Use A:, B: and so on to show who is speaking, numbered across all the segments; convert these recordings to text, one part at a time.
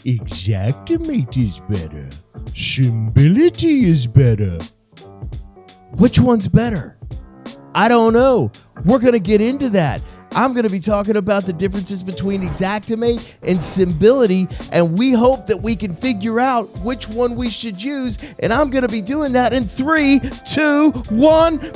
A: Xactimate is better. Symbility is better. Which one's better? I don't know. We're going to get into that. I'm going to be talking about the differences between Xactimate and Symbility, and we hope that we can figure out which one we should use, and I'm going to be doing that in 3, 2, 1.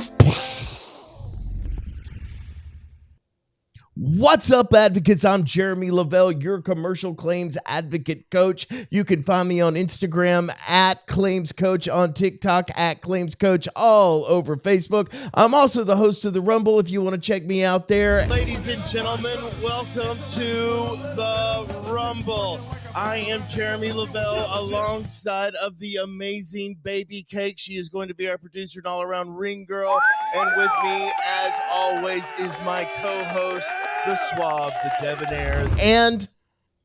A: What's up, advocates? I'm Jeromy Leavelle, your commercial claims advocate coach. You can find me on Instagram at Claims Coach, on TikTok at Claims Coach, all over Facebook. I'm also the host of the Rumble if you want to check me out there. Ladies and gentlemen, welcome to the Rumble. I am Jeromy Leavelle alongside of the amazing Baby Cake. She is going to be our producer and all-around ring girl. And with me, as always, is my co-host, the Suave, the Debonair, and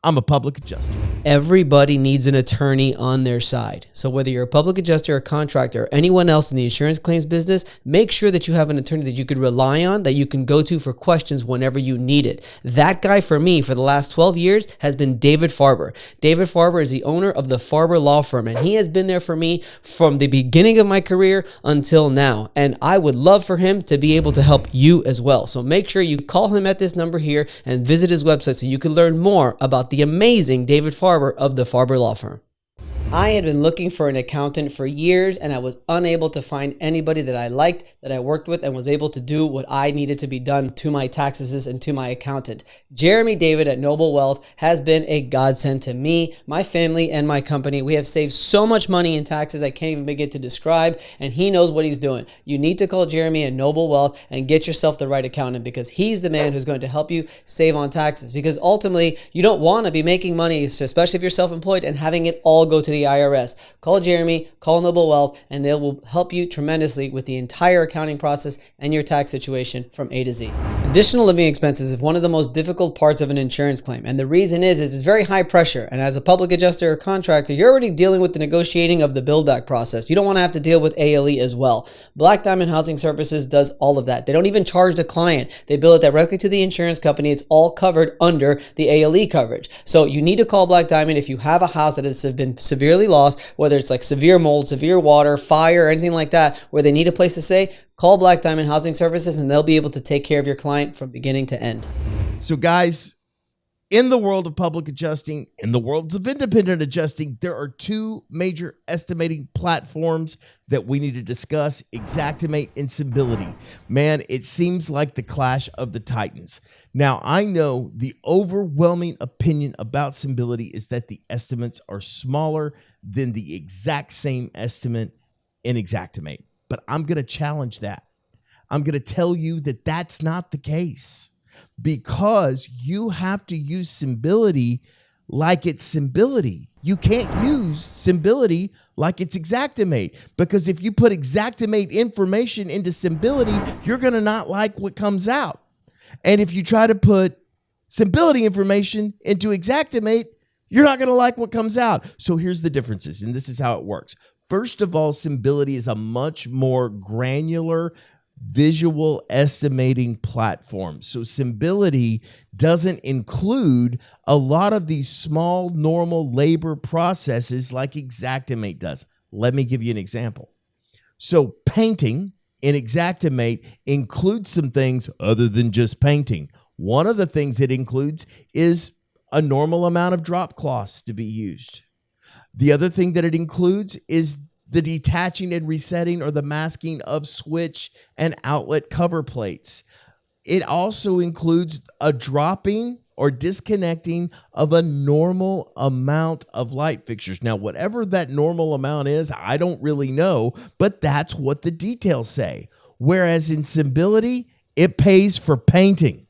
A: I'm a public adjuster.
B: Everybody needs an attorney on their side. So whether you're a public adjuster, a contractor, or anyone else in the insurance claims business, make sure that you have an attorney that you could rely on, that you can go to for questions whenever you need it. That guy for me for the last 12 years has been David Farber. David Farber is the owner of the Farber Law Firm, and he has been there for me from the beginning of my career until now. And I would love for him to be able to help you as well. So make sure you call him at this number here and visit his website so you can learn more about the amazing David Farber of the Farber Law Firm. I had been looking for an accountant for years, and I was unable to find anybody that I liked, that I worked with, and was able to do what I needed to be done to my taxes and to my accountant. Jeromy David at Noble Wealth has been a godsend to me, my family, and my company. We have saved so much money in taxes I can't even begin to describe, and he knows what he's doing. You need to call Jeromy at Noble Wealth and get yourself the right accountant, because he's the man who's going to help you save on taxes. Because ultimately, you don't want to be making money, especially if you're self-employed, and having it all go to the IRS. Call Jeromy, call Noble Wealth, and they will help you tremendously with the entire accounting process and your tax situation from A to Z. Additional living expenses is one of the most difficult parts of an insurance claim, and the reason is it's very high pressure, and as a public adjuster or contractor, you're already dealing with the negotiating of the build back process. You don't want to have to deal with ALE as well. Black Diamond Housing Services does all of that. They don't even charge the client. They bill it directly to the insurance company. It's all covered under the ALE coverage. So you need to call Black Diamond if you have a house that has been severely lost, whether it's like severe mold, severe water, fire, or anything like that, where they need a place to stay. Call Black Diamond Housing Services and they'll be able to take care of your client from beginning to end.
A: So guys, in the world of public adjusting, in the worlds of independent adjusting, there are two major estimating platforms that we need to discuss: Xactimate and Symbility. Man, it seems like the clash of the titans. Now, I know the overwhelming opinion about Symbility is that the estimates are smaller than the exact same estimate in Xactimate. But I'm going to challenge that. I'm going to tell you that that's not the case, because you have to use Symbility like it's Symbility. You can't use Symbility like it's Xactimate, because if you put Xactimate information into Symbility, you're going to not like what comes out. And if you try to put Symbility information into Xactimate, you're not going to like what comes out. So here's the differences, and this is how it works. First of all, Symbility is a much more granular visual estimating platform. So Symbility doesn't include a lot of these small normal labor processes like Xactimate does. Let me give you an example. So painting in Xactimate includes some things other than just painting. One of the things it includes is a normal amount of drop cloths to be used. The other thing that it includes is the detaching and resetting or the masking of switch and outlet cover plates. It also includes a dropping or disconnecting of a normal amount of light fixtures. Now, whatever that normal amount is, I don't really know, but that's what the details say. Whereas in Symbility, it pays for painting.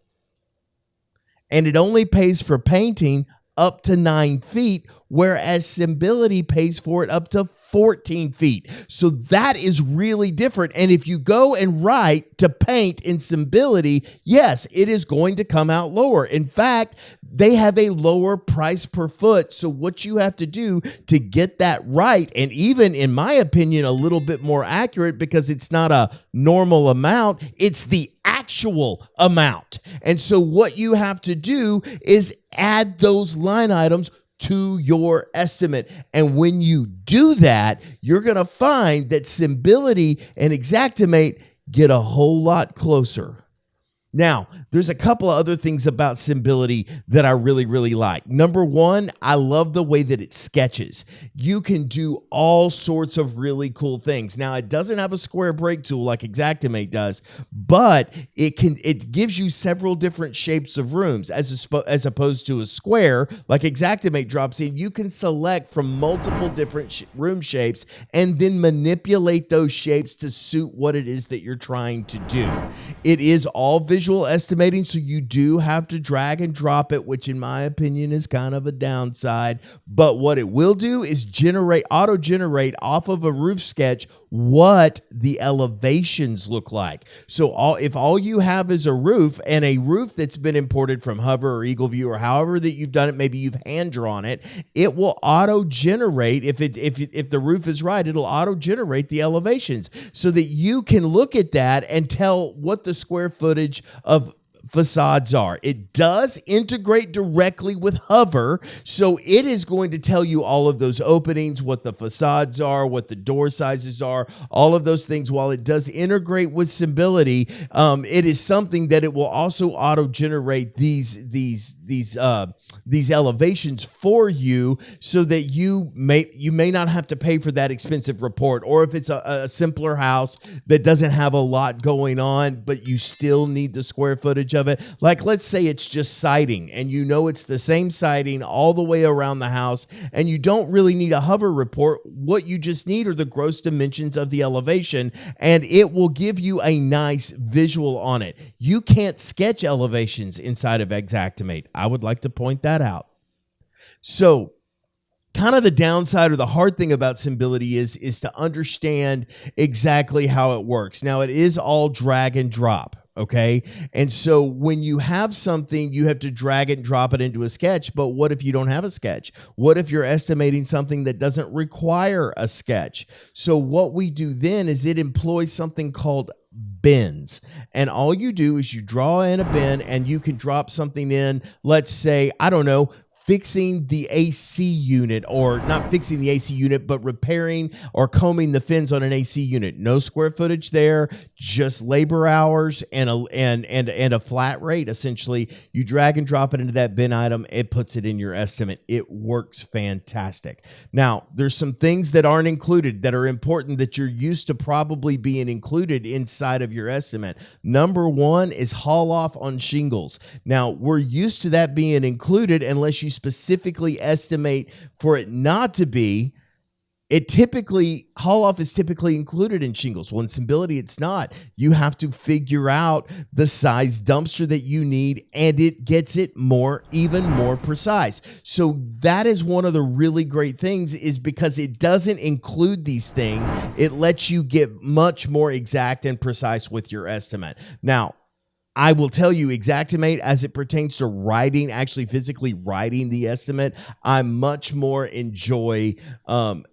A: And it only pays for painting up to 9 feet, whereas Symbility pays for it up to 14 feet. So that is really different. And if you go and write to paint in Symbility, yes, it is going to come out lower. In fact, they have a lower price per foot. So what you have to do to get that right, and even in my opinion, a little bit more accurate, because it's not a normal amount, it's the actual amount. And so what you have to do is add those line items to your estimate. And when you do that, you're going to find that Symbility and Xactimate get a whole lot closer. Now, there's a couple of other things about Symbility that I really, really like. Number one, I love the way that it sketches. You can do all sorts of really cool things. Now, it doesn't have a square break tool like Xactimate does, but it gives you several different shapes of rooms as opposed to a square like Xactimate drops in. You can select from multiple different room shapes and then manipulate those shapes to suit what it is that you're trying to do. It is all visual estimating, so you do have to drag and drop it, which in my opinion is kind of a downside. But what it will do is auto-generate off of a roof sketch what the elevations look like. So if all you have is a roof, and a roof that's been imported from Hover or Eagle View or however that you've done it, maybe you've hand drawn it, it will auto-generate. If the roof is right, it'll auto-generate the elevations so that you can look at that and tell what the square footage of facades are. It does integrate directly with Hover, so it is going to tell you all of those openings, what the facades are, what the door sizes are, all of those things. While it does integrate with Symbility, it is something that it will also auto-generate these elevations for you, so that you may not have to pay for that expensive report. Or if it's a simpler house that doesn't have a lot going on, but you still need the square footage of it. Like, let's say it's just siding, and you know it's the same siding all the way around the house, and you don't really need a Hover report. What you just need are the gross dimensions of the elevation, and it will give you a nice visual on it. You can't sketch elevations inside of Xactimate. I would like to point that out. So, kind of the downside or the hard thing about Symbility is to understand exactly how it works. Now, it is all drag and drop. Okay. And so when you have something, you have to drag it and drop it into a sketch. But what if you don't have a sketch? What if you're estimating something that doesn't require a sketch? So what we do then is it employs something called bins. And all you do is you draw in a bin, and you can drop something in, let's say, I don't know, fixing the AC unit, or not fixing the AC unit, but repairing or combing the fins on an AC unit. No square footage there, just labor hours and a flat rate. Essentially, you drag and drop it into that bin item. It puts it in your estimate. It works fantastic. Now, there's some things that aren't included that are important that you're used to probably being included inside of your estimate. Number one is haul off on shingles. Now, we're used to that being included unless you specifically estimate for it not to be. Haul off is typically included in shingles. Well, in Symbility, it's not. You have to figure out the size dumpster that you need, and it gets it even more precise. So that is one of the really great things, is because it doesn't include these things. It lets you get much more exact and precise with your estimate. Now, I will tell you, Xactimate, as it pertains to actually physically writing the estimate, I much more enjoy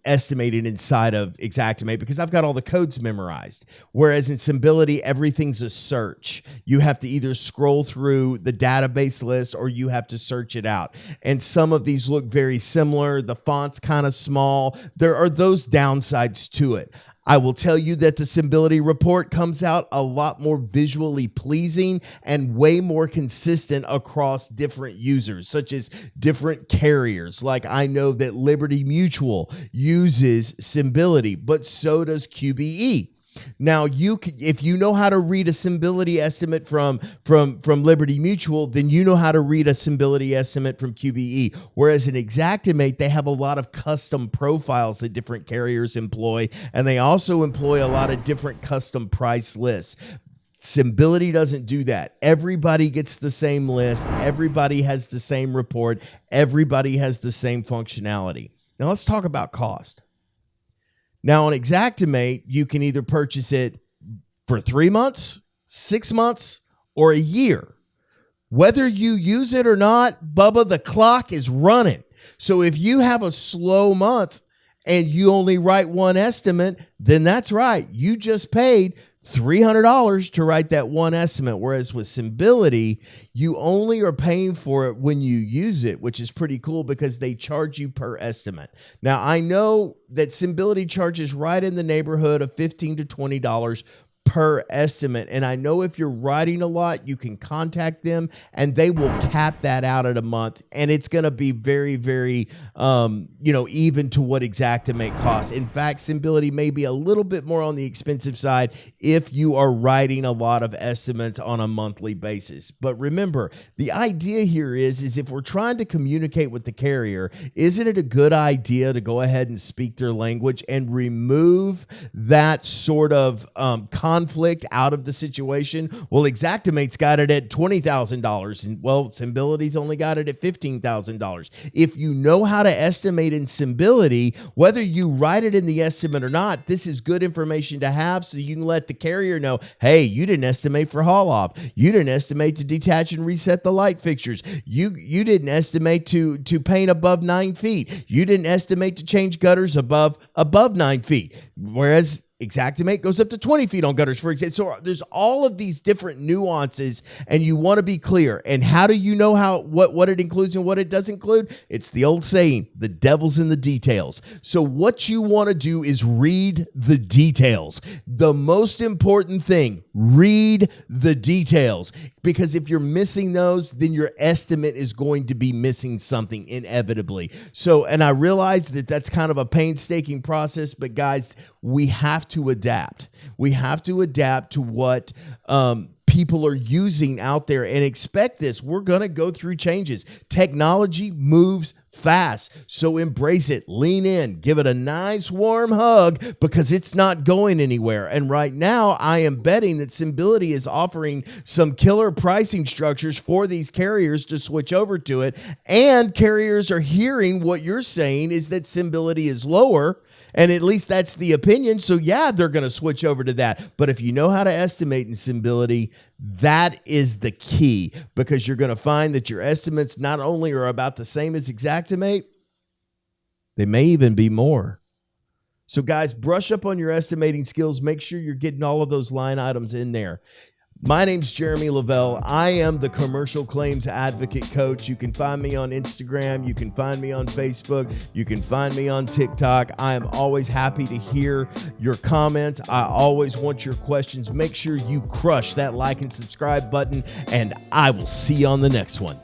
A: estimating inside of Xactimate because I've got all the codes memorized. Whereas in Symbility, everything's a search. You have to either scroll through the database list or you have to search it out. And some of these look very similar. The font's kind of small. There are those downsides to it. I will tell you that the Symbility report comes out a lot more visually pleasing and way more consistent across different users, such as different carriers. Like, I know that Liberty Mutual uses Symbility, but so does QBE. Now, if you know how to read a Symbility estimate from Liberty Mutual, then you know how to read a Symbility estimate from QBE. Whereas in Xactimate, they have a lot of custom profiles that different carriers employ, and they also employ a lot of different custom price lists. Symbility doesn't do that. Everybody gets the same list. Everybody has the same report. Everybody has the same functionality. Now, let's talk about cost. Now, on Xactimate, you can either purchase it for 3 months, 6 months, or a year. Whether you use it or not, Bubba, the clock is running. So if you have a slow month and you only write one estimate, then that's right. You just paid $300 to write that one estimate, whereas with Symbility, you only are paying for it when you use it, which is pretty cool because they charge you per estimate. Now, I know that Symbility charges right in the neighborhood of $15 to $20 per estimate. And I know if you're writing a lot, you can contact them and they will cap that out at a month. And it's going to be very, very, even to what Xactimate costs. In fact, Symbility may be a little bit more on the expensive side if you are writing a lot of estimates on a monthly basis. But remember, the idea here is if we're trying to communicate with the carrier, isn't it a good idea to go ahead and speak their language and remove that sort of conflict out of the situation? Well, Xactimate's got it at $20,000 and Symbility's only got it at $15,000. If you know how to estimate in Symbility, whether you write it in the estimate or not, this is good information to have so you can let the carrier know, hey, you didn't estimate for haul off. You didn't estimate to detach and reset the light fixtures. You didn't estimate to paint above 9 feet. You didn't estimate to change gutters above 9 feet. Whereas Xactimate goes up to 20 feet on gutters, for example. So there's all of these different nuances, and you want to be clear. And how do you know what it includes and what it doesn't include? It's the old saying, the devil's in the details. So what you want to do is read the details. The most important thing, read the details. Because if you're missing those, then your estimate is going to be missing something inevitably. So, and I realize that that's kind of a painstaking process, but guys, we have to adapt. We have to adapt to what people are using out there and expect this. We're going to go through changes. Technology moves fast. So embrace it, lean in, give it a nice warm hug because it's not going anywhere. And right now I am betting that Symbility is offering some killer pricing structures for these carriers to switch over to it. And carriers are hearing what you're saying is that Symbility is lower. And at least that's the opinion. So yeah, they're going to switch over to that. But if you know how to estimate in Symbility, that is the key, because you're going to find that your estimates not only are about the same as Xactimate, they may even be more. So guys, brush up on your estimating skills. Make sure you're getting all of those line items in there. My name's Jeromy Leavelle. I am the Commercial Claims Advocate Coach. You can find me on Instagram. You can find me on Facebook. You can find me on TikTok. I am always happy to hear your comments. I always want your questions. Make sure you crush that like and subscribe button, and I will see you on the next one.